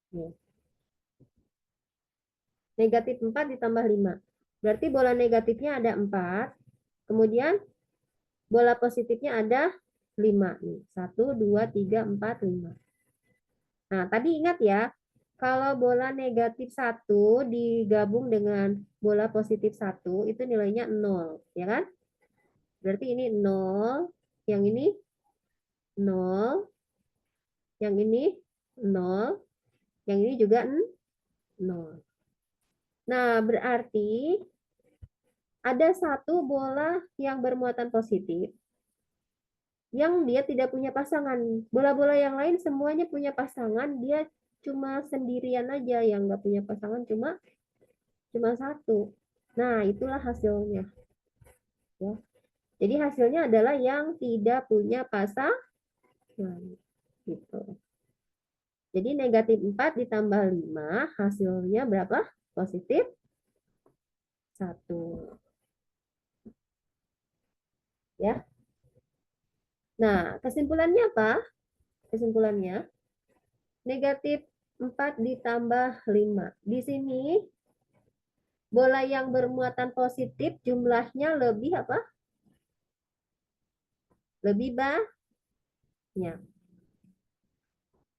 Nih, negatif 4 ditambah 5. Berarti bola negatifnya ada 4. Kemudian bola positifnya ada 5. Nih, 1, 2, 3, 4, 5. Nah, tadi ingat ya, kalau bola negatif 1 digabung dengan bola positif 1, itu nilainya 0. Ya kan? Berarti ini 0, yang ini 0, yang ini 0, yang ini juga 0. Nah, berarti ada satu bola yang bermuatan positif yang dia tidak punya pasangan. Bola-bola yang lain semuanya punya pasangan, dia cuma sendirian aja yang nggak punya pasangan cuma cuma satu. Nah, itulah hasilnya. Ya. Jadi hasilnya adalah yang tidak punya pasangan. Gitu. Jadi negatif 4 ditambah 5 hasilnya berapa? Positif 1. Ya. Nah, kesimpulannya apa? Kesimpulannya negatif 4 ditambah 5. Di sini bola yang bermuatan positif jumlahnya lebih apa? Lebih banyak.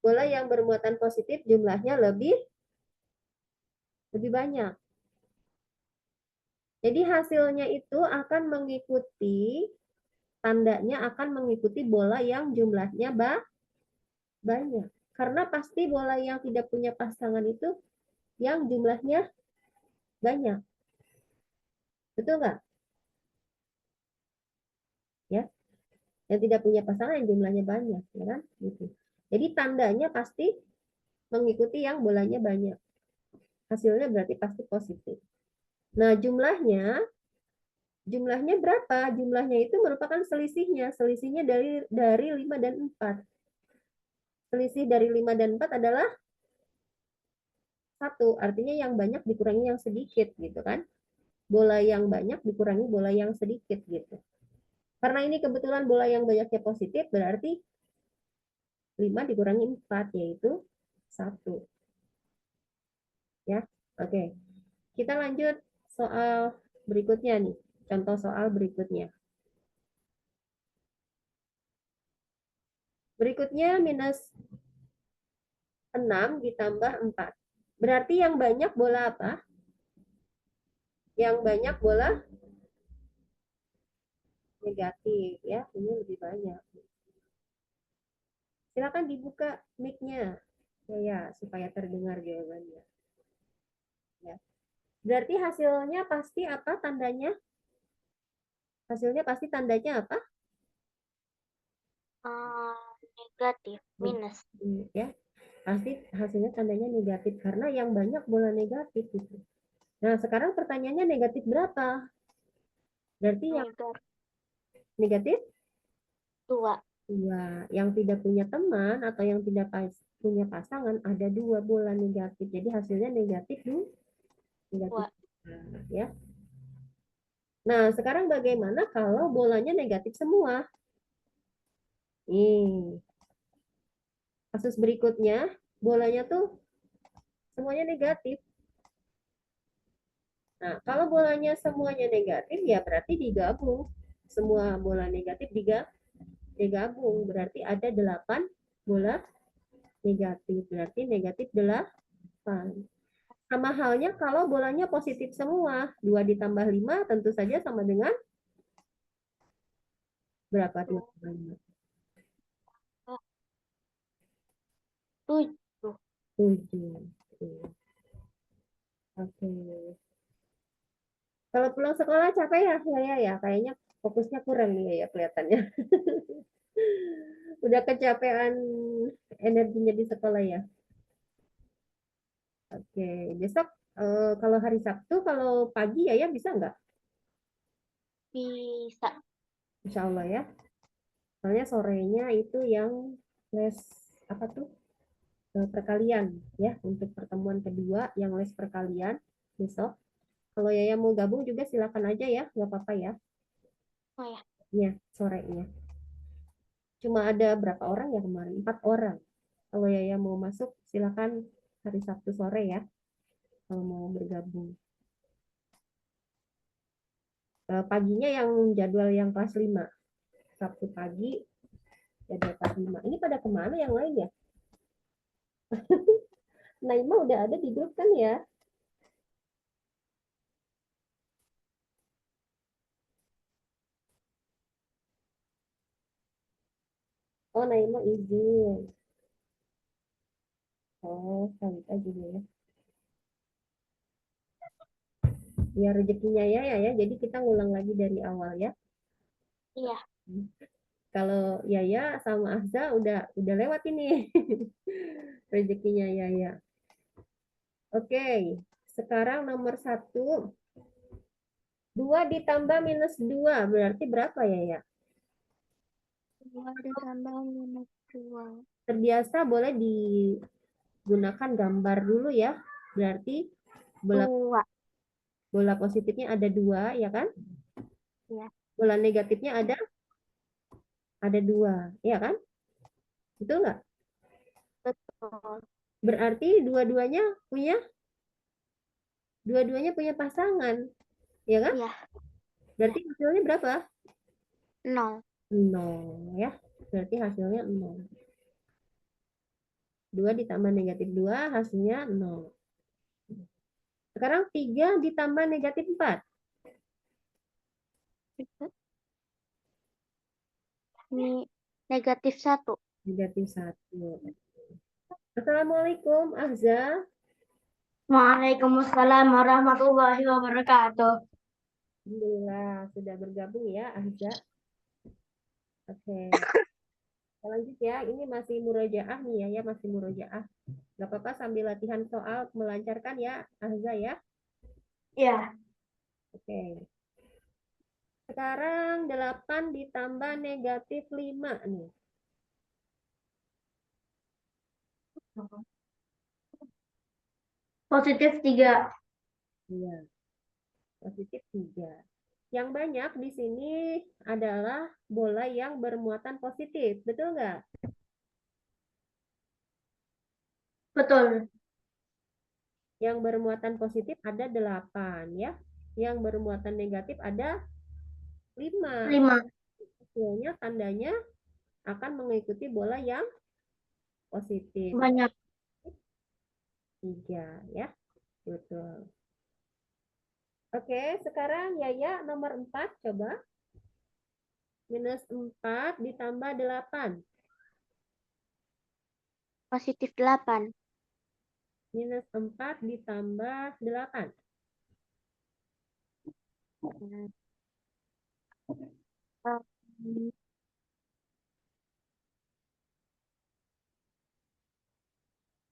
Bola yang bermuatan positif jumlahnya lebih banyak. Jadi hasilnya itu akan mengikuti, tandanya akan mengikuti bola yang jumlahnya banyak. Karena pasti bola yang tidak punya pasangan itu yang jumlahnya banyak. Betul nggak? Ya, yang tidak punya pasangan yang jumlahnya banyak, ya kan? Gitu. Jadi tandanya pasti mengikuti yang bolanya banyak. Hasilnya berarti pasti positif. Nah, jumlahnya berapa? Jumlahnya itu merupakan selisihnya. Selisihnya dari 5 dan 4. Selisih dari 5 dan 4 adalah 1. Artinya yang banyak dikurangi yang sedikit gitu kan. Bola yang banyak dikurangi bola yang sedikit gitu. Karena ini kebetulan bola yang banyaknya positif berarti 5 dikurangi 4 yaitu 1. Ya. Oke. Kita lanjut soal berikutnya nih. Contoh soal berikutnya. Berikutnya minus 6 ditambah 4. Berarti yang banyak bola apa? Yang banyak bola negatif ya. Ini lebih banyak. Silakan dibuka mic-nya. Ya, supaya terdengar jawabannya. Ya. Berarti hasilnya pasti apa tandanya? Hasilnya pasti tandanya apa? Negatif, minus. Ya, pasti hasilnya tandanya negatif karena yang banyak bola negatif gitu. Nah, sekarang pertanyaannya negatif berapa? Berarti yang negatif 2. 2. Yang tidak punya teman atau yang tidak punya pasangan ada 2 bola negatif. Jadi hasilnya negatif negatif. Nah, ya. Nah, sekarang bagaimana kalau bolanya negatif semua? Nih, kasus berikutnya, bolanya tuh semuanya negatif. Nah, kalau bolanya semuanya negatif, ya berarti digabung. Semua bola negatif digabung. Berarti ada 8 bola negatif. Berarti negatif 8. Sama halnya kalau bolanya positif semua. 2 ditambah 5 tentu saja sama dengan berapa? 2 tambah 5? 7. 7. Oke. Kalau pulang sekolah capek ya, kayaknya fokusnya kurang nih ya kelihatannya. Udah kecapean energinya di sekolah ya. Oke, besok kalau hari Sabtu kalau pagi ya bisa nggak? Bisa. Insya Allah ya. Soalnya sorenya itu yang les apa tuh? Perkalian ya untuk pertemuan kedua yang les perkalian besok. Kalau Yaya mau gabung juga silakan aja ya, nggak apa-apa ya. Oh ya. Ya, sorenya. cuma ada berapa orang ya kemarin? 4 orang. Kalau Yaya mau masuk, silakan hari Sabtu sore ya, kalau mau bergabung. Paginya yang jadwal yang kelas 5. Sabtu pagi, jadwal kelas 5. Ini pada kemana yang lain ya? Naima udah ada di grup kan ya? Oh, Naima izin. Oh, Salita juga ya. Ya rezekinya ya. Jadi kita ngulang lagi dari awal ya. Iya. Kalau Yaya sama Ahza udah lewat ini. Rezekinya Yaya. Oke, sekarang nomor 1. 2 ditambah minus 2 berarti berapa ya? 2 ditambah minus 2. Terbiasa boleh digunakan gambar dulu ya. Berarti bola 2. bola positifnya ada 2 ya kan? Iya. Bola negatifnya ada 2 ya kan? Betul nggak? Betul. Berarti dua-duanya punya pasangan, ya kan? Iya. Berarti hasilnya berapa? 0. 0 ya. Berarti hasilnya 0. 2 ditambah negatif 2 hasilnya 0. Sekarang 3 ditambah negatif 4. Ini negatif 1. Negatif 1. Assalamualaikum, Ahza. Waalaikumsalam warahmatullahi wabarakatuh. Alhamdulillah sudah bergabung ya, Ahza. Oke. Kita lanjut ya. Ini masih murojaah nih ya, masih murojaah. Gak apa-apa sambil latihan soal melancarkan ya, Ahza ya. Iya. Oke. Sekarang 8 ditambah negatif 5 nih. Positif 3. Iya, positif 3. Yang banyak di sini adalah bola yang bermuatan positif. Betul nggak? Betul. Yang bermuatan positif ada 8 ya. Yang bermuatan negatif ada 5. 5. Hasilnya tandanya akan mengikuti bola yang positif. Banyak. 3 ya. Betul. Oke, sekarang Yaya nomor 4 coba. Minus 4 ditambah 8. Positif 8. Minus 4 ditambah 8.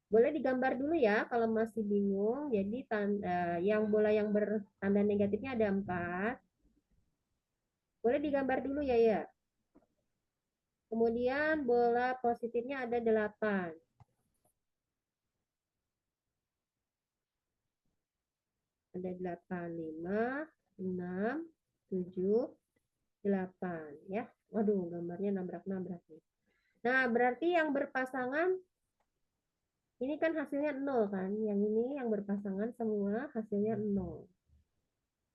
Boleh digambar dulu ya kalau masih bingung. Jadi yang bola yang bertanda negatifnya ada 4. Boleh digambar dulu ya. Kemudian bola positifnya ada 8. Ada 8, 5, 6, 7, 8 ya. Waduh, gambarnya nabrak-nabrak nih. Nah, berarti yang berpasangan ini kan hasilnya 0 kan. Yang ini yang berpasangan semua hasilnya 0.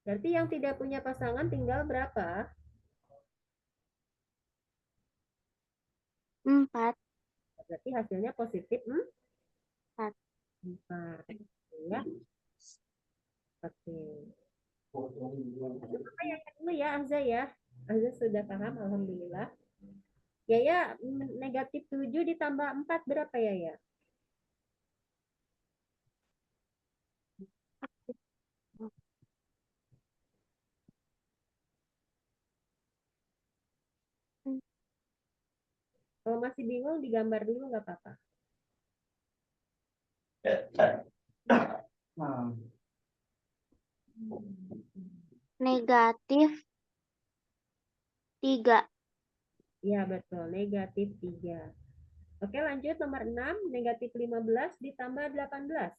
Berarti yang tidak punya pasangan tinggal berapa? 4. Berarti hasilnya positif 4. 4. Ya, oke. Apa yang dulu ya, Azza ya? Azza sudah paham, Alhamdulillah. Ya, negatif 7 ditambah 4 berapa ya? Kalau masih bingung, digambar dulu nggak apa-apa. Negatif 3. Ya, betul. Negatif 3. Oke, lanjut nomor 6. Negatif 15 ditambah 18.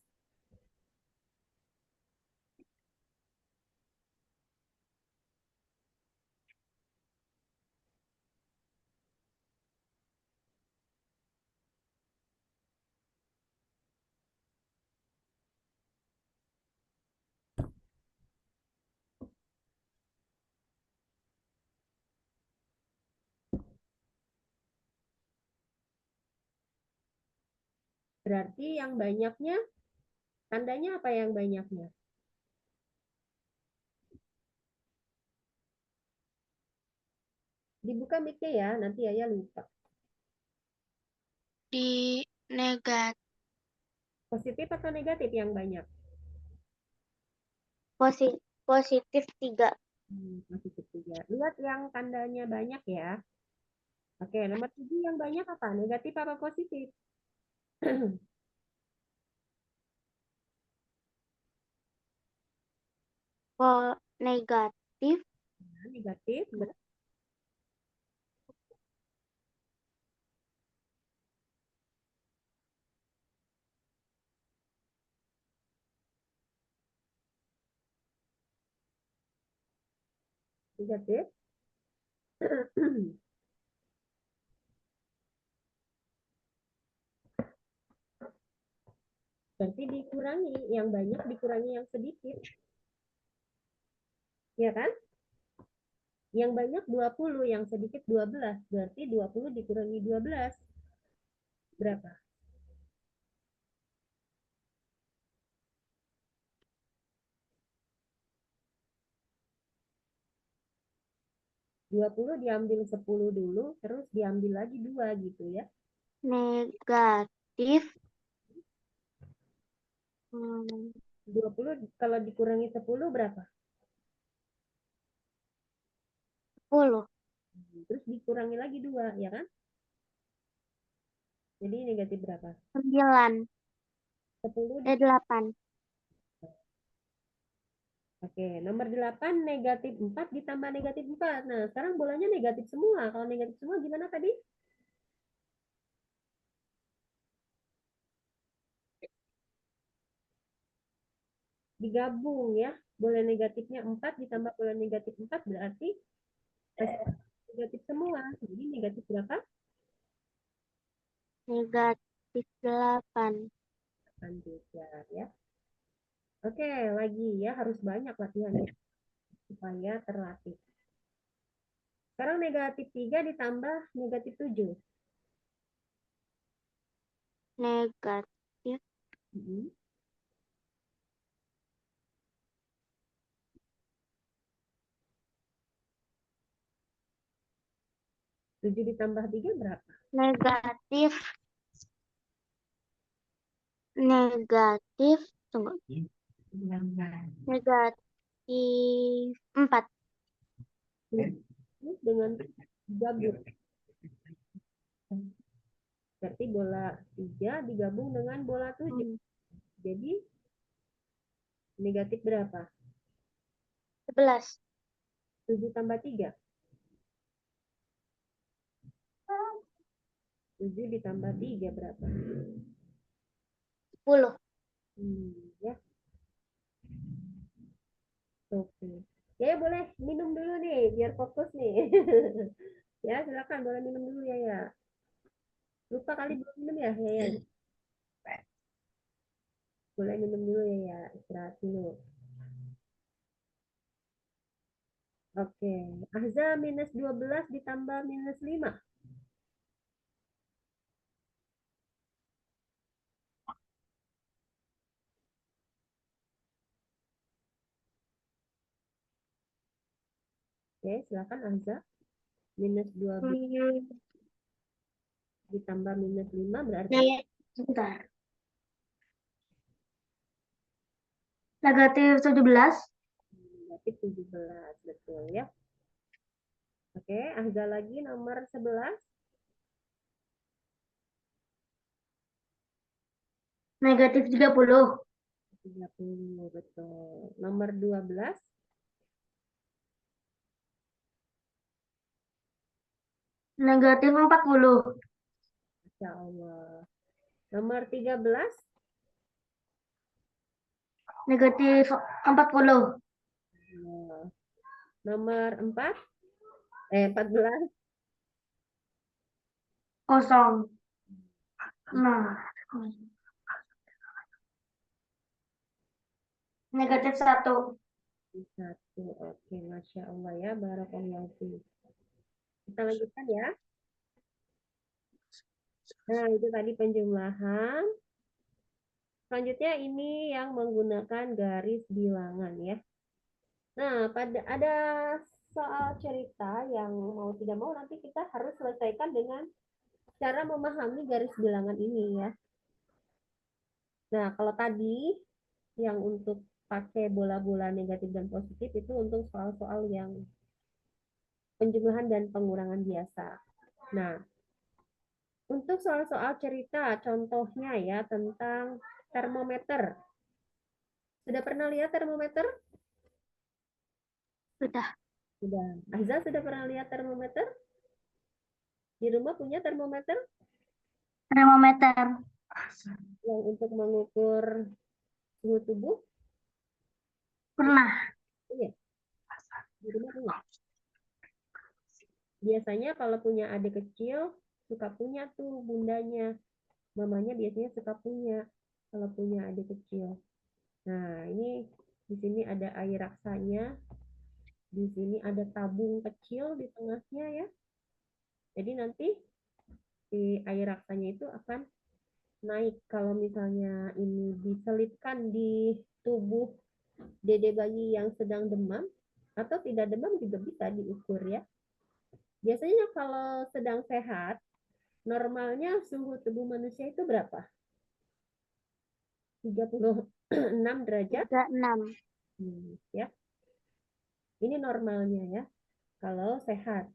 Berarti yang banyaknya, tandanya apa yang banyaknya? Dibuka mic-nya ya, nanti Ayah lupa. Di negatif. Positif atau negatif yang banyak? Positif 3. Positif 3. Lihat yang tandanya banyak ya. Oke, nomor 7 yang banyak apa? Negatif apa positif? Negatif. Nah, negatif. Negatif. Berarti dikurangi, yang banyak dikurangi yang sedikit. Ya kan? Yang banyak 20, yang sedikit 12. Berarti 20 dikurangi 12. Berapa? 20 diambil 10 dulu, terus diambil lagi 2 gitu ya. Negatif. 20 kalau dikurangi 10 berapa? 10. Terus dikurangi lagi 2, ya kan? Jadi negatif berapa? 9. 10 8. Oke, nomor 8 negatif 4 ditambah negatif 4. Nah, sekarang bolanya negatif semua. Kalau negatif semua gimana tadi? Digabung ya. Bola negatifnya 4 ditambah bola negatif 4 berarti negatif semua. Jadi negatif berapa? Negatif 8. Lanjut ya. Oke, lagi ya harus banyak latihannya supaya terlatih. Sekarang negatif 3 ditambah negatif 7. Negatif. 7 ditambah 3 berapa? Negatif. Negatif. Tunggu. Negatif 4. Dengan gabung. Berarti bola 3 digabung dengan bola 7. Jadi negatif berapa? 11. 7 tambah 3. 7 ditambah 3 berapa? 10. Ya. Oke. Ya boleh minum dulu nih biar fokus nih. Ya silakan boleh minum dulu ya. Lupa kali belum minum ya. Boleh minum dulu ya. Istirahat dulu. Oke. Ahza minus 12 ditambah minus 5. Oke, silakan Ahza. Minus 12 ditambah minus 5 berarti Sebentar. Negatif 17. negatif 17. Betul ya. Oke, Ahza lagi nomor 11. Negatif 30. 30, betul. Nomor 12. Negatif 40. Insya Allah. Nomor 13. Negatif 40. Nah, nomor 4. 14. Kosong. Nah. Negatif 1. 1. Oke, Masya Allah ya. Barakallahu fiik. Kita lanjutkan ya. Nah, itu tadi penjumlahan. Selanjutnya ini yang menggunakan garis bilangan ya. Nah, ada soal cerita yang mau tidak mau nanti kita harus selesaikan dengan cara memahami garis bilangan ini ya. Nah, kalau tadi yang untuk pakai bola-bola negatif dan positif itu untuk soal-soal yang penjumlahan dan pengurangan biasa. Nah, untuk soal-soal cerita, contohnya ya tentang termometer. Sudah pernah lihat termometer? Sudah. Sudah. Azza sudah pernah lihat termometer? Di rumah punya termometer Termometer. yang untuk mengukur suhu tubuh? Pernah. Iya, di rumah punya. Biasanya kalau punya adik kecil, suka punya tuh bundanya. Mamanya biasanya suka punya kalau punya adik kecil. Nah, ini di sini ada air raksanya, di sini ada tabung kecil di tengahnya ya. Jadi nanti si air raksanya itu akan naik kalau misalnya ini diselipkan di tubuh dede bayi yang sedang demam atau tidak demam juga bisa diukur ya. Biasanya kalau sedang sehat, normalnya suhu tubuh manusia itu berapa? 36 derajat. 36. Ya. Ini normalnya ya. Kalau sehat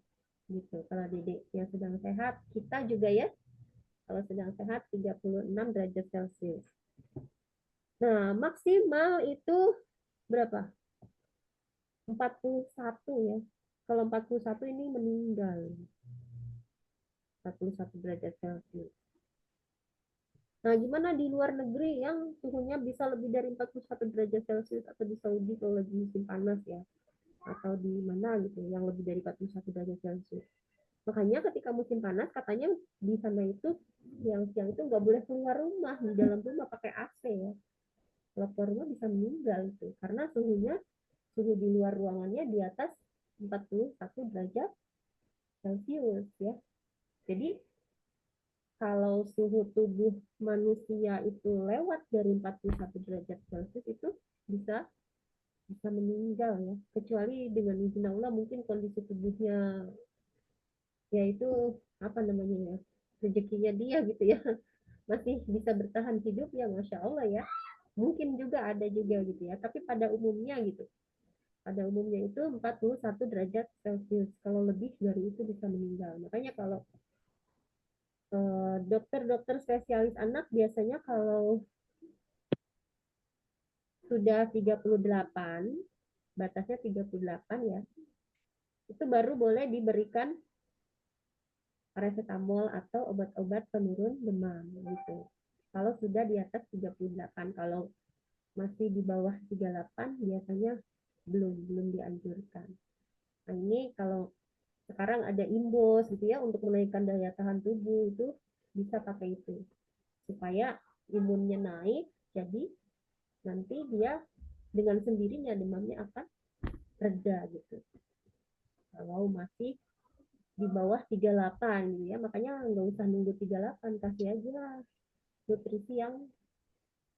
gitu. Kalau dedek yang sedang sehat, kita juga ya. Kalau sedang sehat 36 derajat Celcius. Nah, maksimal itu berapa? 41 ya. Kalau 41 ini meninggal. 41 derajat Celcius. Nah, gimana di luar negeri yang suhunya bisa lebih dari 41 derajat Celcius atau di Saudi kalau lagi musim panas ya? Atau di mana gitu yang lebih dari 41 derajat Celcius. Makanya ketika musim panas katanya di sana itu siang-siang itu nggak boleh keluar rumah, di dalam rumah pakai AC ya. Kalau keluar rumah bisa meninggal itu karena suhu di luar ruangannya di atas 41 derajat Celcius ya. Jadi kalau suhu tubuh manusia itu lewat dari 41 derajat Celcius itu bisa bisa meninggal ya. Kecuali dengan izin Allah mungkin kondisi tubuhnya yaitu apa namanya ya rezekinya dia gitu ya masih bisa bertahan hidup ya masya Allah ya mungkin juga ada juga gitu ya tapi pada umumnya itu 41 derajat Celcius kalau lebih dari itu bisa meninggal makanya kalau dokter-dokter spesialis anak biasanya kalau sudah 38 batasnya 38 ya itu baru boleh diberikan paracetamol atau obat-obat penurun demam gitu. Kalau sudah di atas 38, kalau masih di bawah 38 biasanya belum dianjurkan. Nah, ini kalau sekarang ada imbos gitu ya untuk menaikkan daya tahan tubuh itu bisa pakai itu supaya imunnya naik jadi nanti dia dengan sendirinya demamnya akan reda gitu. Kalau masih di bawah 38 gitu ya makanya nggak usah nunggu 38 kasih aja nutrisi yang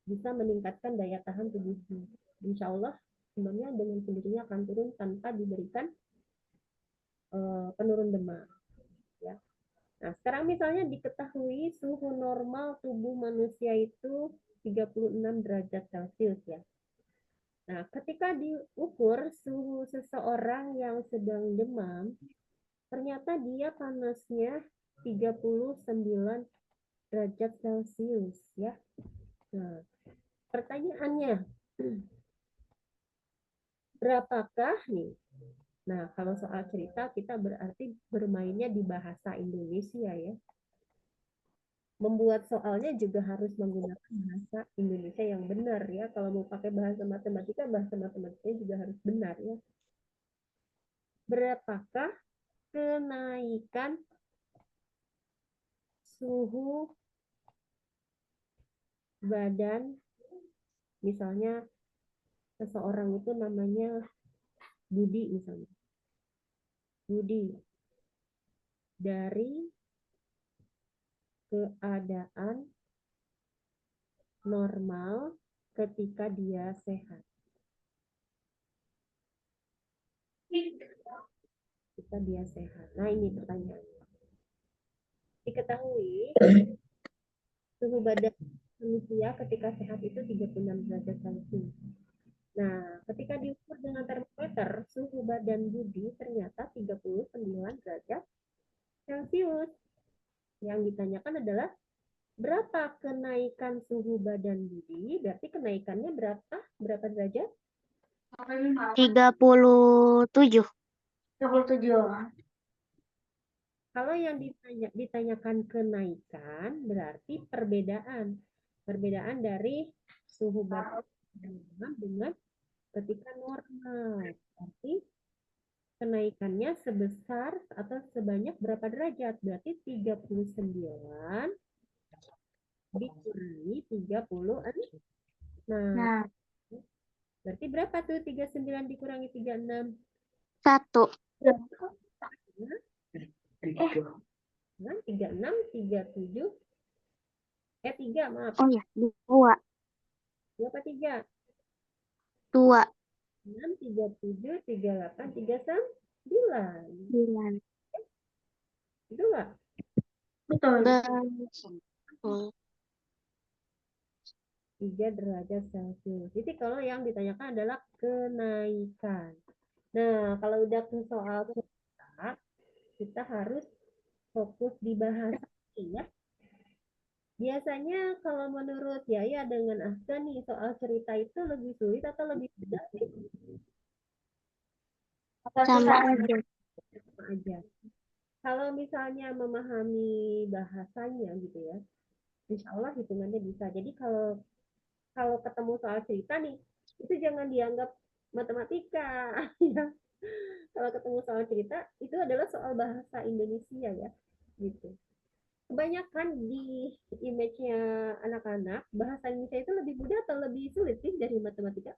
bisa meningkatkan daya tahan tubuhnya insya Allah demamnya dengan sendirinya akan turun tanpa diberikan penurun demam ya. Nah sekarang misalnya diketahui suhu normal tubuh manusia itu 36 derajat Celcius ya. Nah ketika diukur suhu seseorang yang sedang demam ternyata dia panasnya 39 derajat Celcius ya. Nah, pertanyaannya, berapakah nih? Nah, kalau soal cerita kita berarti bermainnya di bahasa Indonesia ya. Membuat soalnya juga harus menggunakan bahasa Indonesia yang benar ya. Kalau mau pakai bahasa matematikanya juga harus benar ya. Berapakah kenaikan suhu badan misalnya seseorang itu namanya Budi misalnya. Budi dari keadaan normal ketika dia sehat? Ketika dia sehat. Nah, ini pertanyaannya. Diketahui suhu badan manusia ketika sehat itu 36 derajat Celcius. Nah, ketika diukur dengan termometer, suhu badan Budi ternyata 39 derajat Celcius. Yang ditanyakan adalah berapa kenaikan suhu badan Budi? Berarti kenaikannya berapa? Berapa derajat? 37. 37. Kalau yang ditanyakan kenaikan berarti perbedaan. Perbedaan dari suhu badan normal dengan ketika normal. Berarti kenaikannya sebesar atau sebanyak berapa derajat? Berarti 39 dikurangi 36. Nah, Nah, berarti berapa tuh 39 dikurangi 36? 1. Nah, 36, 37, 3, maaf. Oh ya, 2. 2 apa 3? 2. 6, 37, 38, 39. 9. Itu enggak? Betul. 3 derajat Celcius. Jadi kalau yang ditanyakan adalah kenaikan. Nah, kalau udah ke soal kita harus fokus di bahasa ya. Biasanya kalau menurut Yaya dengan Ahsan nih soal cerita itu lebih sulit atau lebih mudah? Sama aja. Sama aja. Kalau misalnya memahami bahasanya gitu ya, insya Allah hitungannya bisa. Jadi kalau kalau ketemu soal cerita nih, itu jangan dianggap matematika. Ya. Kalau ketemu soal cerita, itu adalah soal bahasa Indonesia ya. Gitu. Kebanyakan di image-nya anak-anak, bahasa Indonesia itu lebih mudah atau lebih sulit sih dari matematika?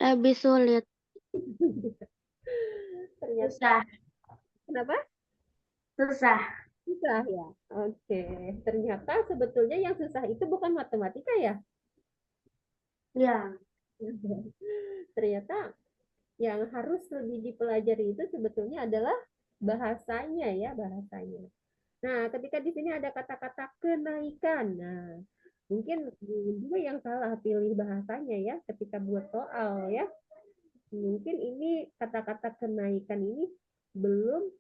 Lebih sulit. Ternyata, Susah. kenapa? Susah. Susah ya. Oke, ternyata sebetulnya yang susah itu bukan matematika ya. Ya. Ternyata yang harus lebih dipelajari itu sebetulnya adalah bahasanya ya, bahasanya. Nah, ketika di sini ada kata-kata kenaikan. Nah, mungkin juga yang salah pilih bahasanya ya ketika buat soal ya. Mungkin ini kata-kata kenaikan ini belum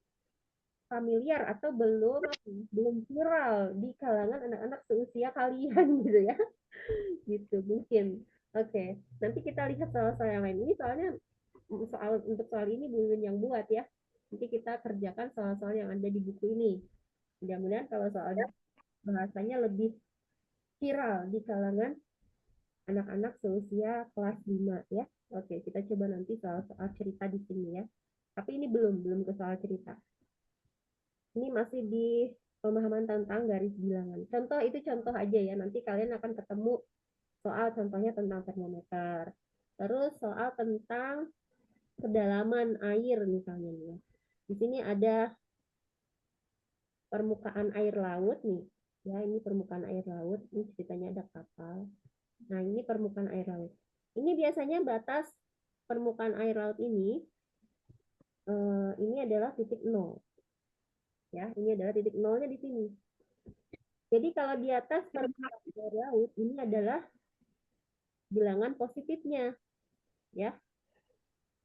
familiar atau belum viral di kalangan anak-anak seusia kalian gitu ya. Gitu mungkin. Oke, nanti kita lihat soal-soal yang lain. Ini soalnya untuk soal ini Bu Yun yang buat ya. Nanti kita kerjakan soal-soal yang ada di buku ini. Mudah-mudahan kalau soal bahasanya lebih viral di kalangan anak-anak seusia kelas 5 ya. Oke, kita coba nanti soal-soal cerita di sini ya. Tapi ini belum ke soal cerita. Ini masih di pemahaman tentang garis bilangan. Contoh itu contoh aja ya. Nanti kalian akan ketemu soal contohnya tentang termometer. Terus soal tentang kedalaman air misalnya nih. Di sini ada permukaan air laut nih. Ya, ini permukaan air laut. Ini ceritanya ada kapal. Nah, ini permukaan air laut. Ini biasanya batas permukaan air laut ini adalah titik nol. Ya, ini adalah titik nolnya di sini. Jadi kalau di atas permukaan air laut ini adalah bilangan positifnya, ya.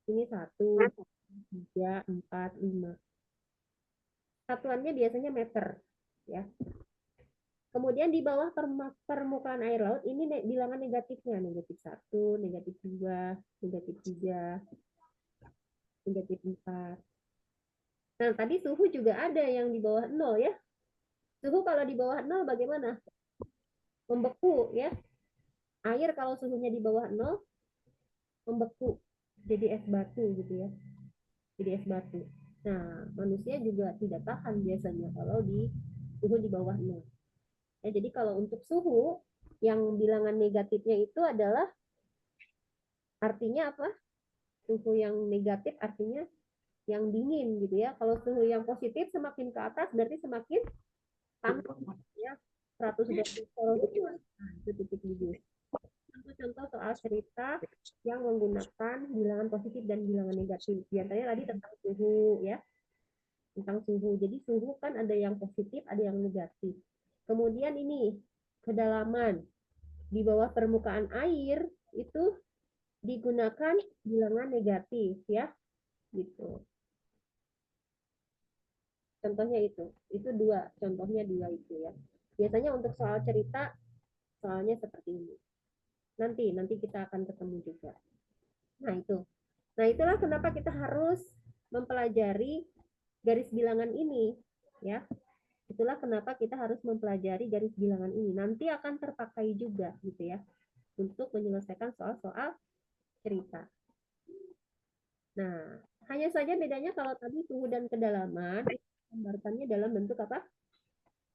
Ini 1, 3, 4, 5. Satuannya biasanya meter, ya. Kemudian di bawah permukaan air laut ini bilangan negatifnya, negatif 1, negatif 2, negatif 3, negatif 4. Nah, tadi suhu juga ada yang di bawah 0 ya. Suhu kalau di bawah 0 bagaimana? Membeku ya. Air kalau suhunya di bawah 0 membeku jadi es batu gitu ya. Jadi es batu. Nah, manusia juga tidak tahan biasanya kalau di suhu di bawah 0. Ya, jadi kalau untuk suhu yang bilangan negatifnya itu adalah artinya apa? Suhu yang negatif artinya yang dingin gitu ya. Kalau suhu yang positif semakin ke atas berarti semakin panas ya. 100 derajat Celcius Nah, itu titik gugus. Contoh-contoh soal cerita yang menggunakan bilangan positif dan bilangan negatif. Di antaranya tadi tentang suhu ya, tentang suhu. Jadi suhu kan ada yang positif, ada yang negatif. Kemudian ini kedalaman di bawah permukaan air itu digunakan bilangan negatif ya, gitu. Contohnya itu dua, contohnya dua itu ya. Biasanya untuk soal cerita soalnya seperti ini. Nanti kita akan ketemu juga. Nah, itu. Nah, itulah kenapa kita harus mempelajari garis bilangan ini, ya. Itulah kenapa kita harus mempelajari garis bilangan ini. Nanti akan terpakai juga gitu ya untuk menyelesaikan soal-soal cerita. Nah, hanya saja bedanya kalau tadi suhu dan kedalaman gambarkannya dalam bentuk apa?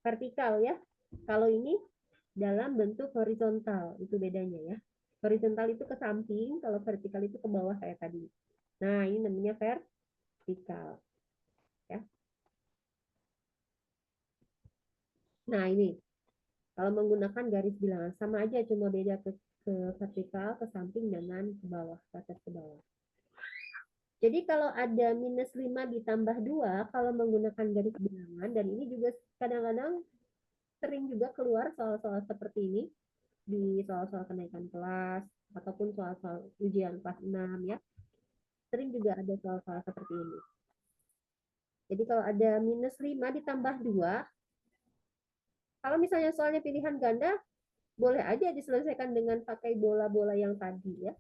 Vertikal ya. Kalau ini dalam bentuk horizontal, itu bedanya ya. Horizontal itu ke samping, kalau vertikal itu ke bawah kayak tadi. Nah, ini namanya vertikal. Ya. Nah, ini kalau menggunakan garis bilangan sama aja, cuma beda ke vertikal, ke samping dengan ke bawah, ke atas ke bawah. Jadi kalau ada minus 5 ditambah 2, kalau menggunakan garis bilangan, dan ini juga kadang-kadang sering juga keluar soal-soal seperti ini, di soal-soal kenaikan kelas, ataupun soal-soal ujian kelas 6 ya. Sering juga ada soal-soal seperti ini. Jadi kalau ada minus 5 ditambah 2, kalau misalnya soalnya pilihan ganda, boleh aja diselesaikan dengan pakai bola-bola yang tadi ya.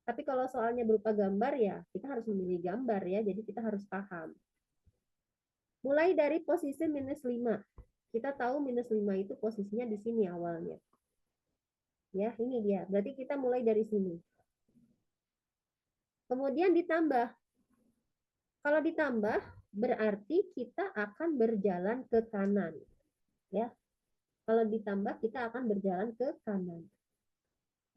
Tapi kalau soalnya berupa gambar ya, kita harus memilih gambar ya, jadi kita harus paham. Mulai dari posisi minus 5. Kita tahu minus 5 itu posisinya di sini awalnya. Ya, ini dia. Berarti kita mulai dari sini. Kemudian ditambah. Kalau ditambah, berarti kita akan berjalan ke kanan. Ya, kalau ditambah, kita akan berjalan ke kanan.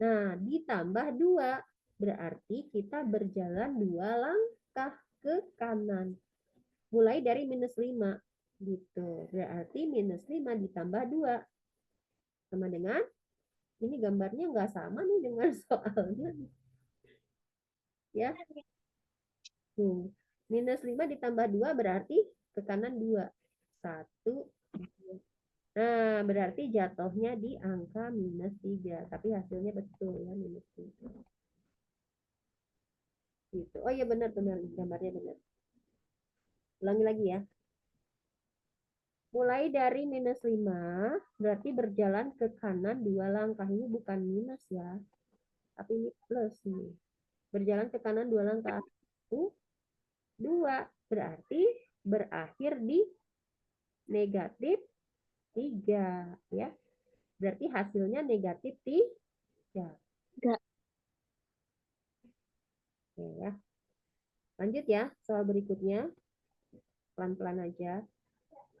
Nah, ditambah 2, berarti kita berjalan 2 langkah ke kanan. Mulai dari minus 5. Gitu. Berarti minus 5 ditambah 2. Sama dengan, ini gambarnya nggak sama nih dengan soalnya. Ya. Minus 5 ditambah 2 berarti ke kanan 2. 1, 2. Nah, berarti jatuhnya di angka minus 3. Tapi hasilnya betul ya, minus 3. Gitu. Oh iya benar-benar, gambarnya benar. Ulangi lagi ya. Mulai dari minus 5, berarti berjalan ke kanan 2 langkah. Ini bukan minus ya, tapi ini plus nih. Berjalan ke kanan 2 langkah. 1, 2. Berarti berakhir di negatif 3. Ya. Berarti hasilnya negatif 3. Enggak. Oke ya. Lanjut ya, soal berikutnya. Pelan-pelan aja.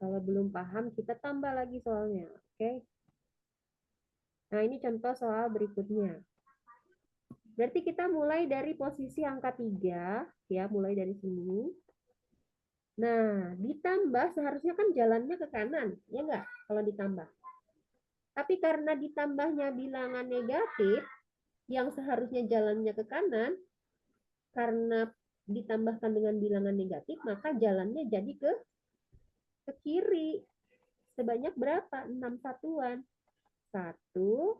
Kalau belum paham, kita tambah lagi soalnya. Oke. Nah, ini contoh soal berikutnya. Berarti kita mulai dari posisi angka 3, ya, mulai dari sini. Nah, ditambah seharusnya kan jalannya ke kanan, ya enggak? Kalau ditambah. Tapi karena ditambahnya bilangan negatif, yang seharusnya jalannya ke kanan, karena ditambahkan dengan bilangan negatif, maka jalannya jadi ke kiri. Sebanyak berapa? 6 satuan. 1,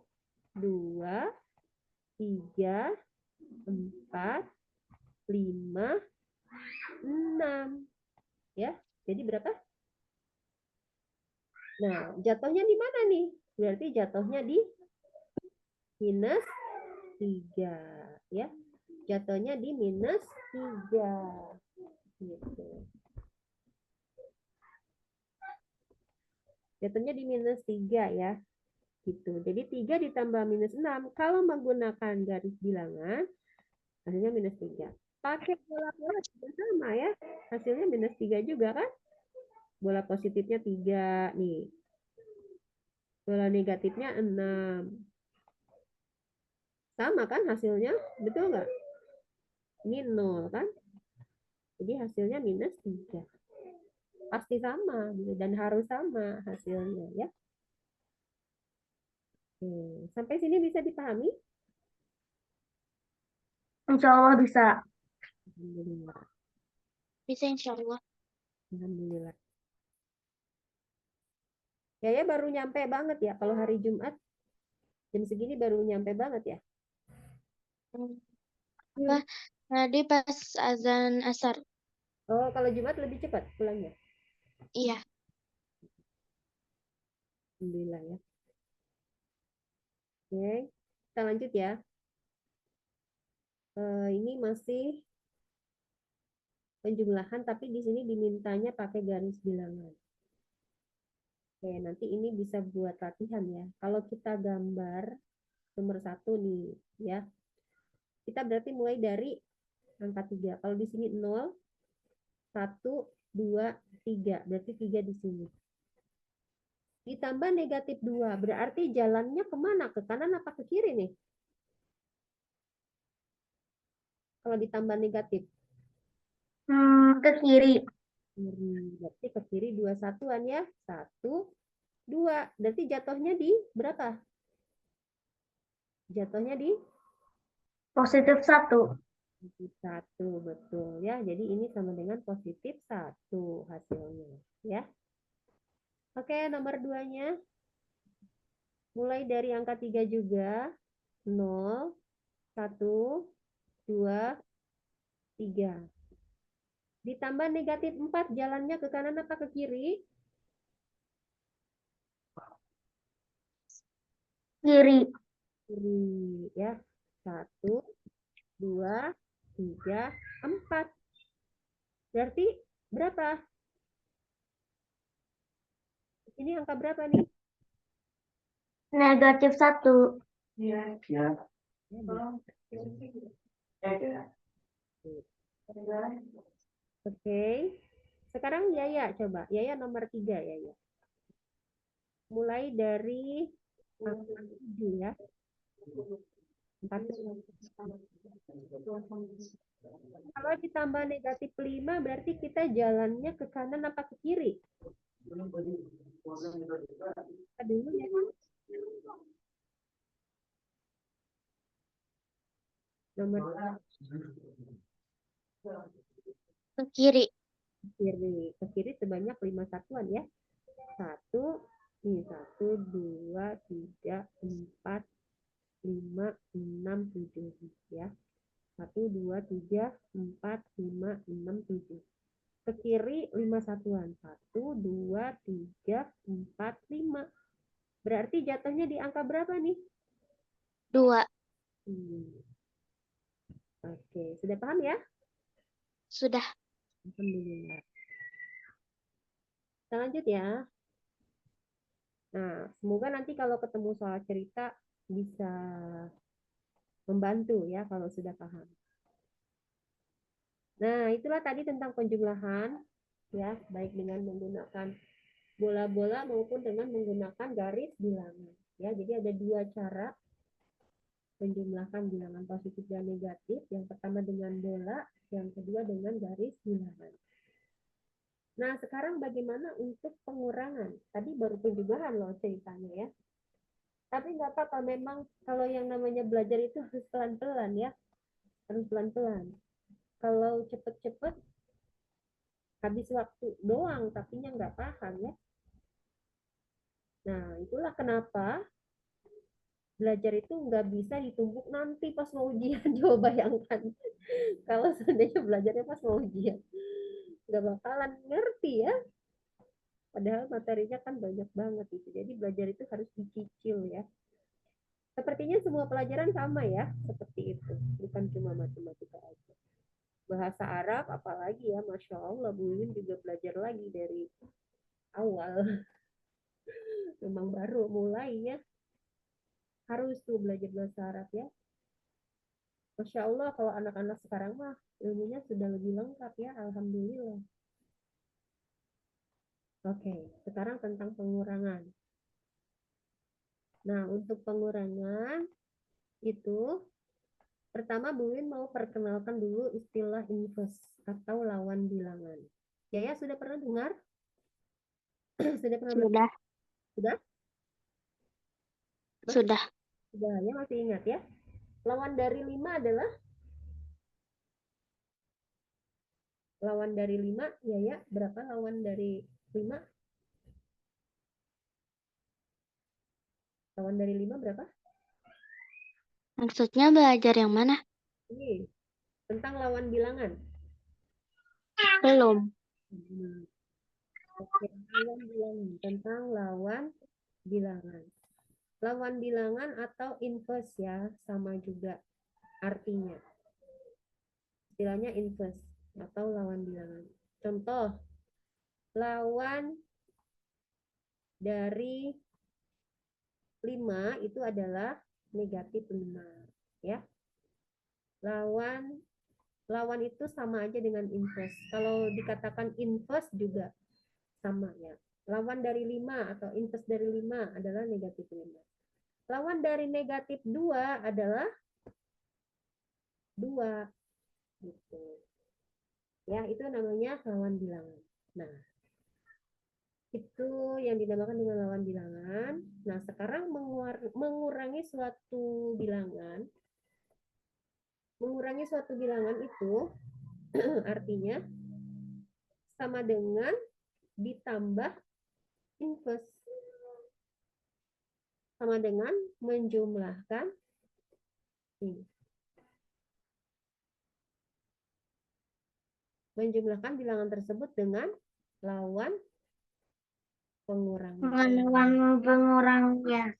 2, 3, 4, 5, 6. Ya, jadi berapa? Nah, jatuhnya di mana nih? Berarti jatuhnya di minus 3. Ya, jatuhnya di minus 3. Gitu. Jatuhnya di minus 3 ya. Gitu. Jadi 3 ditambah minus 6. Kalau menggunakan garis bilangan, hasilnya minus 3. Pakai bola-bola juga sama ya. Hasilnya minus 3 juga kan? Bola positifnya 3 nih. Bola negatifnya 6. Sama kan hasilnya? Betul nggak? Ini 0 kan? Jadi hasilnya minus 3. Pasti sama gitu, dan harus sama hasilnya ya. Oke, sampai sini bisa dipahami? Insya Allah bisa. Alhamdulillah. Bisa insya Allah. Alhamdulillah. Ya baru nyampe banget ya. Kalau hari Jumat jam segini baru nyampe banget ya. Apa? Tadi pas azan asar. Oh, kalau Jumat lebih cepat pulangnya. Iya. Alhamdulillah ya. Oke, kita lanjut ya. Ini masih penjumlahan, tapi di sini dimintanya pakai garis bilangan. Oke, nanti ini bisa buat latihan ya. Kalau kita gambar nomor 1 nih, ya. Kita berarti mulai dari angka 3. Kalau di sini 0, 1, 2, 3. Berarti 3 di sini. Ditambah negatif 2. Berarti jalannya kemana? Ke kanan apa ke kiri nih? Kalau ditambah negatif. Ke kiri. Berarti ke kiri 2 satuan ya. 1, 2. Berarti jatuhnya di berapa? Jatuhnya di Positif 1. positif 1. Betul ya. Jadi ini sama dengan positif 1 hasilnya. Ya. Oke, nomor 2-nya. Mulai dari angka 3 juga. 0, 1, 2, 3. Ditambah negatif 4, jalannya ke kanan apa ke kiri? Kiri. Kiri ya. 1, 2, 3, 4. Berarti berapa? Ini angka berapa nih? Negatif 1. Oke. Sekarang Yaya coba. Yaya nomor 3 Yaya. Mulai dari angka 7 ya. 4. Kalau ditambah negatif 5 berarti kita jalannya ke kanan apa ke kiri? Kita dulu ya. Nomor Ke kiri. kiri. Ke kiri sebanyak 5 satuan ya. 1, nih 1, 2, 3, 4, 5, 6, 7 ya. 1, 2, 3, 4, 5, 6, 7. Ke kiri 5 satuan. 1, 2, 3, 4, 5. Berarti jatuhnya di angka berapa nih? 2. Oke, sudah paham ya? Sudah. Alhamdulillah. Kita lanjut ya. Nah, semoga nanti kalau ketemu soal cerita bisa membantu ya kalau sudah paham. Nah, itulah tadi tentang penjumlahan ya, baik dengan menggunakan bola-bola maupun dengan menggunakan garis bilangan. Ya, jadi ada 2 cara penjumlahan bilangan positif dan negatif. Yang pertama dengan bola, yang kedua dengan garis bilangan. Nah, sekarang bagaimana untuk pengurangan? Tadi baru penjumlahan loh ceritanya ya. Tapi nggak apa-apa, memang kalau yang namanya belajar itu harus pelan-pelan ya. Harus pelan-pelan. Kalau cepet-cepet, habis waktu doang, tapinya nggak paham ya. Nah, itulah kenapa belajar itu nggak bisa ditumpuk nanti pas mau ujian. Coba bayangkan. Kalau seandainya belajarnya pas mau ujian. Nggak bakalan ngerti ya. Padahal materinya kan banyak banget itu. Jadi belajar itu harus dicicil ya. Sepertinya semua pelajaran sama ya, seperti itu. Bukan cuma matematika aja. Bahasa Arab apalagi ya, Masya Allah, Bu Yun juga belajar lagi dari awal. Memang baru mulai ya. Harus tuh belajar bahasa Arab ya. Masya Allah, kalau anak-anak sekarang mah ilmunya sudah lebih lengkap ya, Alhamdulillah. Oke, sekarang tentang pengurangan. Nah, untuk pengurangan itu pertama Bu Win mau perkenalkan dulu istilah inverse atau lawan bilangan. Ya, sudah pernah dengar? Sudah pernah Sudah. sudah? Sudah. Sudah ya, masih ingat ya? Lawan dari 5 adalah? Lawan dari 5, ya. Berapa lawan dari 5? Lawan dari 5 berapa? Maksudnya belajar yang mana? Ini tentang lawan bilangan. Belum. Oke, lawan bilangan. Tentang lawan bilangan. Lawan bilangan atau inverse ya, sama juga artinya. Istilahnya inverse atau lawan bilangan. Contoh, lawan dari 5 itu adalah negatif 5. Ya. Lawan itu sama aja dengan inverse. Kalau dikatakan inverse juga sama ya. Lawan dari 5 atau inverse dari 5 adalah negatif 5. Lawan dari negatif 2 adalah 2. Gitu. Ya, itu namanya lawan bilangan. Nah, itu yang dinamakan dengan lawan bilangan. Nah, sekarang mengurangi suatu bilangan. Mengurangi suatu bilangan itu artinya sama dengan ditambah inverse. Sama dengan menjumlahkan ini. Menjumlahkan bilangan tersebut dengan lawan pengurangnya. Lawan pengurangnya.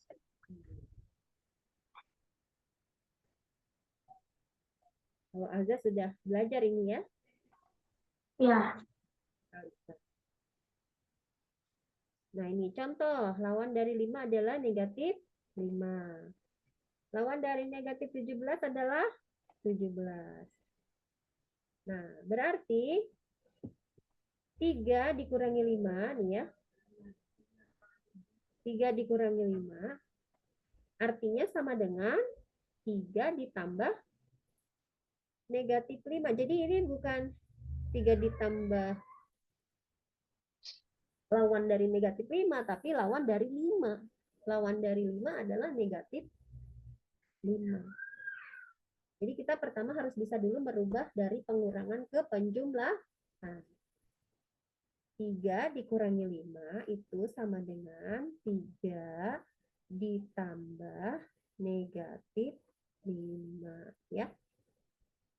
Kalau Azza sudah belajar ini ya? Ya. Nah ini contoh, lawan dari 5 adalah negatif 5. Lawan dari negatif 17 adalah 17. Nah berarti 3 dikurangi 5 nih ya. 3 dikurangi 5 artinya sama dengan 3 ditambah negatif 5. Jadi ini bukan 3 ditambah lawan dari negatif 5, tapi lawan dari 5. Lawan dari 5 adalah negatif 5. Jadi kita pertama harus bisa dulu merubah dari pengurangan ke penjumlahan. 3 dikurangi 5 itu sama dengan 3 ditambah negatif 5. Ya.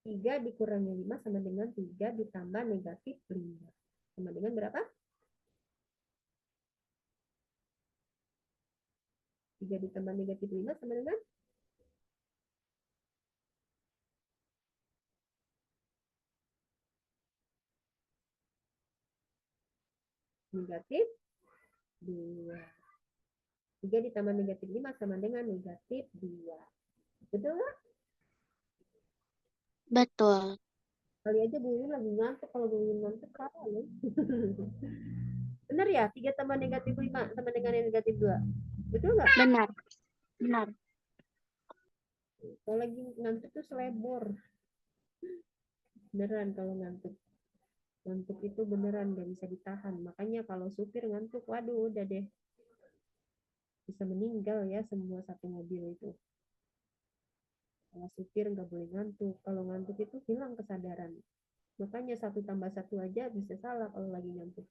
3 dikurangi 5 sama dengan 3 ditambah negatif 5. Sama dengan berapa? 3 ditambah negatif 5 sama dengan? Negatif 2. 3 ditambah negatif 5 sama dengan negatif 2. Betul nggak? Betul. Kali aja Bu Yun lagi ngantuk. Kalau Bu Yun ngantuk, salah ya. Benar ya? 3 tambah negatif 5 sama dengan negatif 2. Betul nggak? Benar. Benar. Kalau lagi ngantuk tuh selebor. Beneran kalau ngantuk. Ngantuk itu beneran gak bisa ditahan. Makanya kalau supir ngantuk, waduh udah deh. Bisa meninggal ya semua satu mobil itu. Kalau supir nggak boleh ngantuk. Kalau ngantuk itu hilang kesadaran. Makanya 1 tambah 1 aja bisa salah kalau lagi ngantuk.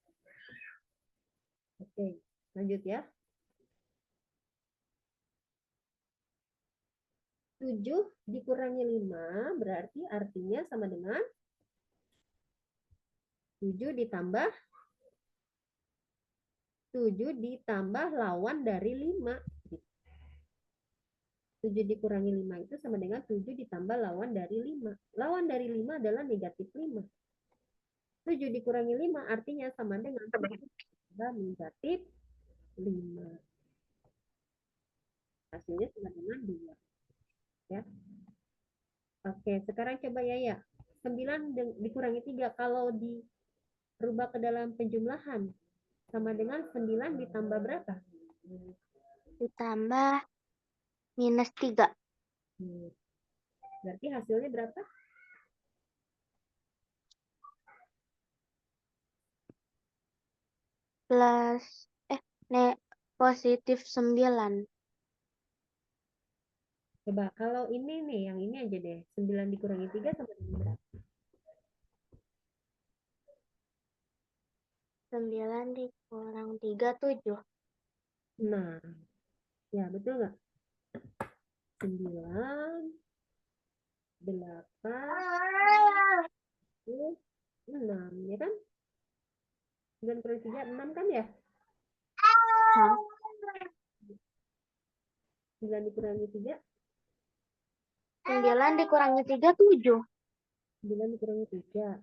Oke, lanjut ya. 7 dikurangi 5 berarti artinya sama dengan 7 ditambah 7 ditambah lawan dari 5. 7 dikurangi 5 itu sama dengan 7 ditambah lawan dari 5. Lawan dari 5 adalah negatif 5. 7 dikurangi 5 artinya sama dengan negatif 5. Hasilnya sama dengan 2. Ya. Oke, sekarang coba ya. 9 dikurangi 3 kalau dirubah ke dalam penjumlahan sama dengan 9 ditambah berapa? Ditambah -3. Berarti hasilnya berapa? Plus positif 9. Coba kalau ini nih, yang ini aja deh. 9 dikurangi 3 sama dengan berapa? 9 dikurang 3, 7. Nah, ya betul nggak? 9, 8, 6, ya kan? 9 kurangi 3, 6 kan ya? Hah? 9 dikurangi 3, 9 dikurangi 3, 7. 9 dikurangi 3.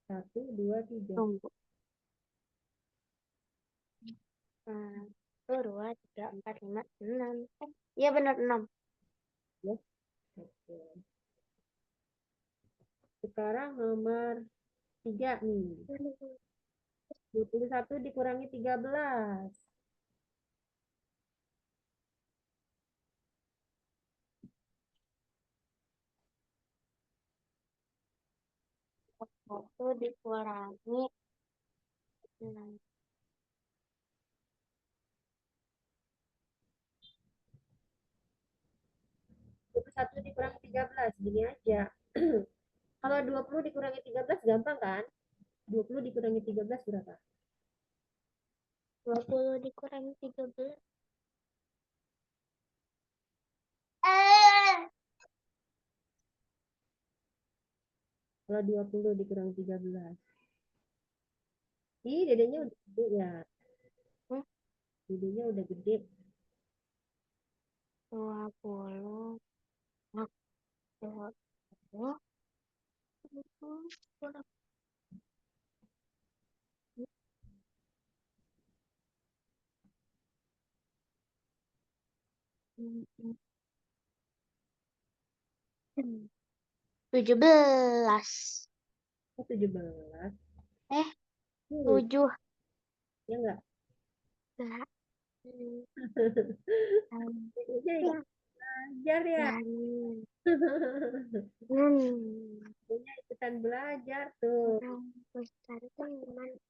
1, 2, 3. Tunggu. 1, 2, 3, 4, 5, 6. Iya benar 6. Ya. Oke. Sekarang nomor 3 nih. 21 dikurangi 13. Satu dikurangi 6. 21 dikurangi 13. Gini aja. Kalau 20 dikurangi 13 gampang kan? 20 dikurangi 13 berapa? 20 dikurangi 13. Kalau 20 dikurangi 13. Ih, dedenya udah gede ya. Hmm, Dedenya udah gede. 20. 20. Hmm, 17. Oh, 17. 7. Ya enggak? Enggak. Dedenya ikut belajar ya. Dedenya ikutan belajar tuh.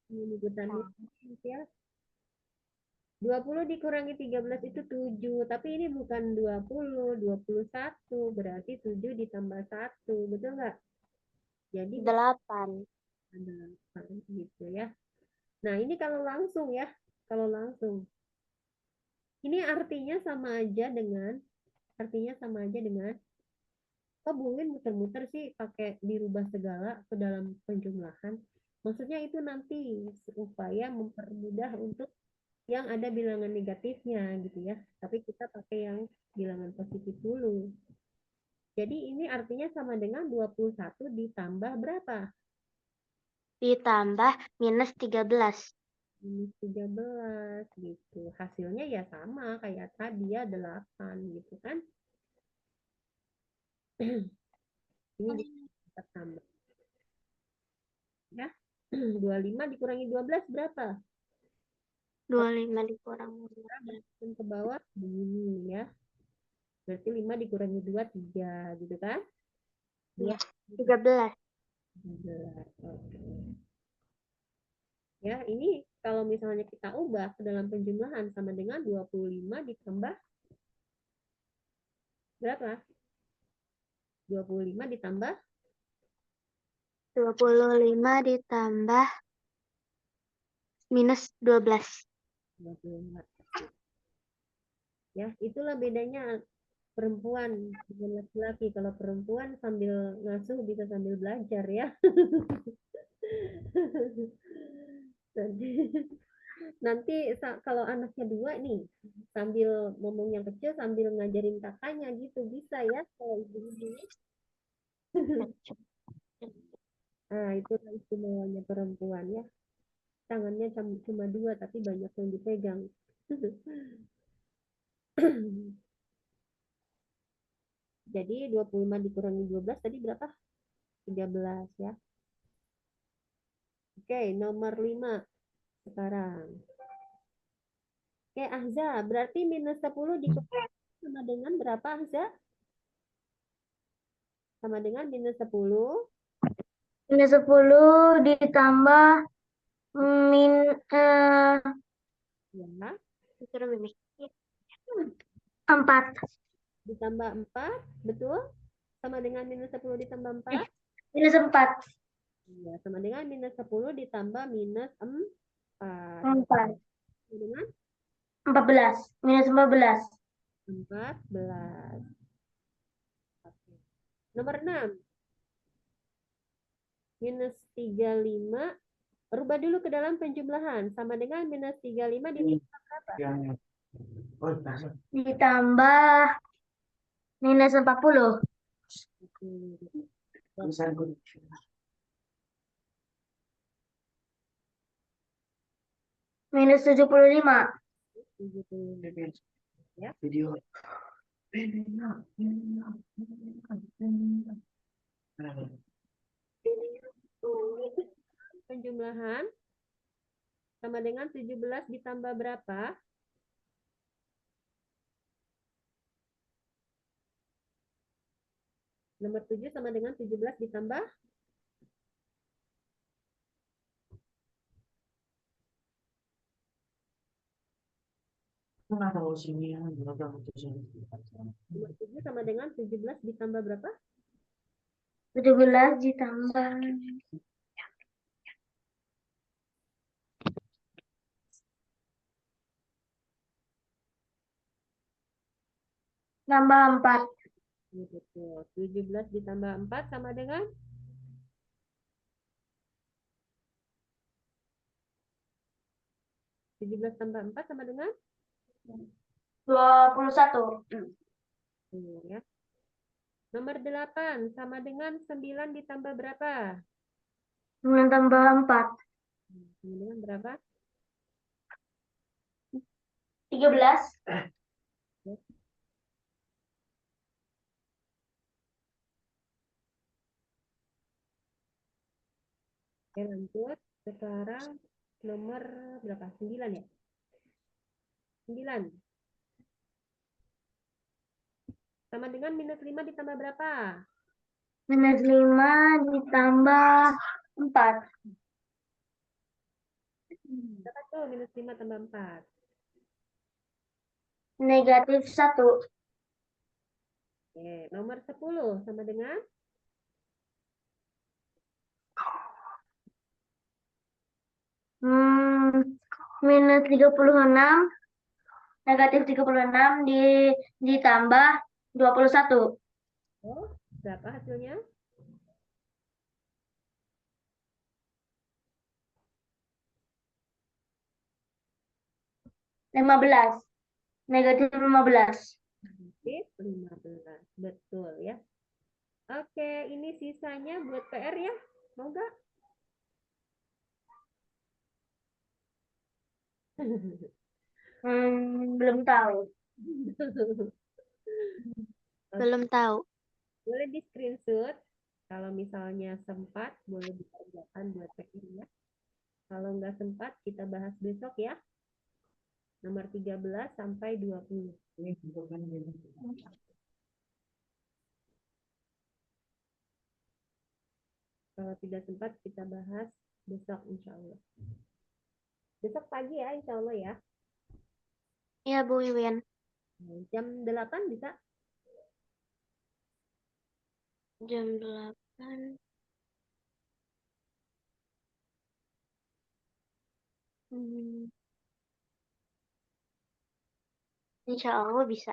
Ini ikutan ya. 20 dikurangi 13 itu 7. Tapi ini bukan 20, 21. Berarti 7 ditambah 1. Betul nggak? Jadi 8. ada 8 gitu ya. Nah, ini kalau langsung ya. Kalau langsung. Ini artinya sama aja dengan kok Bungin muter-muter sih pakai dirubah segala ke dalam penjumlahan. Maksudnya itu nanti supaya mempermudah untuk yang ada bilangan negatifnya gitu ya. Tapi kita pakai yang bilangan positif dulu. Jadi ini artinya sama dengan 21 ditambah berapa? Ditambah minus 13. Minus 13 gitu. Hasilnya ya sama kayak tadi ya 8 gitu kan. Ini kita tambah ya. 25 dikurangi 12 berapa? 25 dikurang 12. Dan ke bawah begini ya. Berarti 5 dikurangi 2 3 gitu kan? 2 Iya, 13. 13. Oke. Ya, ini kalau misalnya kita ubah ke dalam penjumlahan sama dengan 25 ditambah berapa? 25 ditambah 25 ditambah minus 12. 25. Ya, itulah bedanya perempuan dengan laki-laki. Kalau perempuan sambil ngasuh bisa sambil belajar ya. Nanti, nanti kalau anaknya dua nih, sambil ngomong yang kecil sambil ngajarin kakaknya gitu bisa ya kalau ibu-ibu. Nah, itu istimewanya perempuan ya. Tangannya cuma dua tapi banyak yang dipegang. Jadi 25 dikurangi 12 tadi berapa? 13 ya. Oke, nomor 5 sekarang. Oke, Ahza, berarti minus 10 dikurangi sama dengan berapa, Ahza? Sama dengan minus 10. Minus 10 ditambah min Ya. 4. ditambah 4, betul? Sama dengan minus 10 ditambah 4? Minus 4. Iya, sama dengan minus 10 ditambah minus 4. 4. Sama dengan 14. Minus 14. 14. Oke. Nomor 6. Minus 35. Rubah dulu ke dalam penjumlahan. Sama dengan minus 35 ditambah berapa? Ditambah minus 40. Minus 75. 75. Ya. Penjumlahan sama dengan 17 ditambah berapa? Nomor 7 sama dengan 17 ditambah nomor 7 sama dengan 17 ditambah berapa? 17 ditambah tambah 4. Ini betul. 17 ditambah 4 sama dengan 17 tambah 4 sama dengan 21. ya. Nomor 8 sama dengan 9 ditambah berapa? 9 tambah 4. Sama dengan berapa? 13. Oke, lanjut. Sekarang nomor berapa? 9 ya? 9. Sama dengan minus 5 ditambah berapa? Minus 5 ditambah 4. Berapa tuh minus 5 tambah 4? Negatif 1. Oke, nomor 10 sama dengan Minus 36. Negatif 36 ditambah 21. oh, berapa hasilnya? 15. Negatif 15. Negatif 15. Betul ya. Oke, ini sisanya buat PR ya. Mau nggak? Belum tahu. Belum tahu. Boleh di screenshot. Kalau misalnya sempat, boleh dikerjakan buat PR ya. Kalau nggak sempat, kita bahas besok ya. Nomor 13 sampai 20. Kalau tidak sempat, kita bahas besok insya Allah. Besok pagi ya insya Allah ya. Iya, Bu Wiwin. Jam 8 bisa? Jam 8. Insya Allah bisa.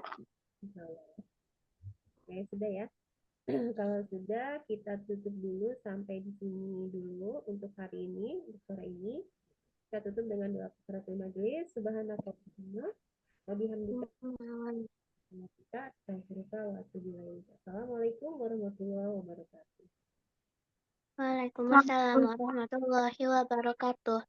Insya Allah. Oke, sudah ya. Kalau sudah, kita tutup dulu sampai di sini dulu untuk hari ini, untuk sore ini. Kita tutup dengan doa kafaratul majelis. Subhanakallahumma wa bihamdika kita astaghfiruka wa atubu ilaik. Assalamualaikum warahmatullahi wabarakatuh. Waalaikumsalam warahmatullahi wabarakatuh.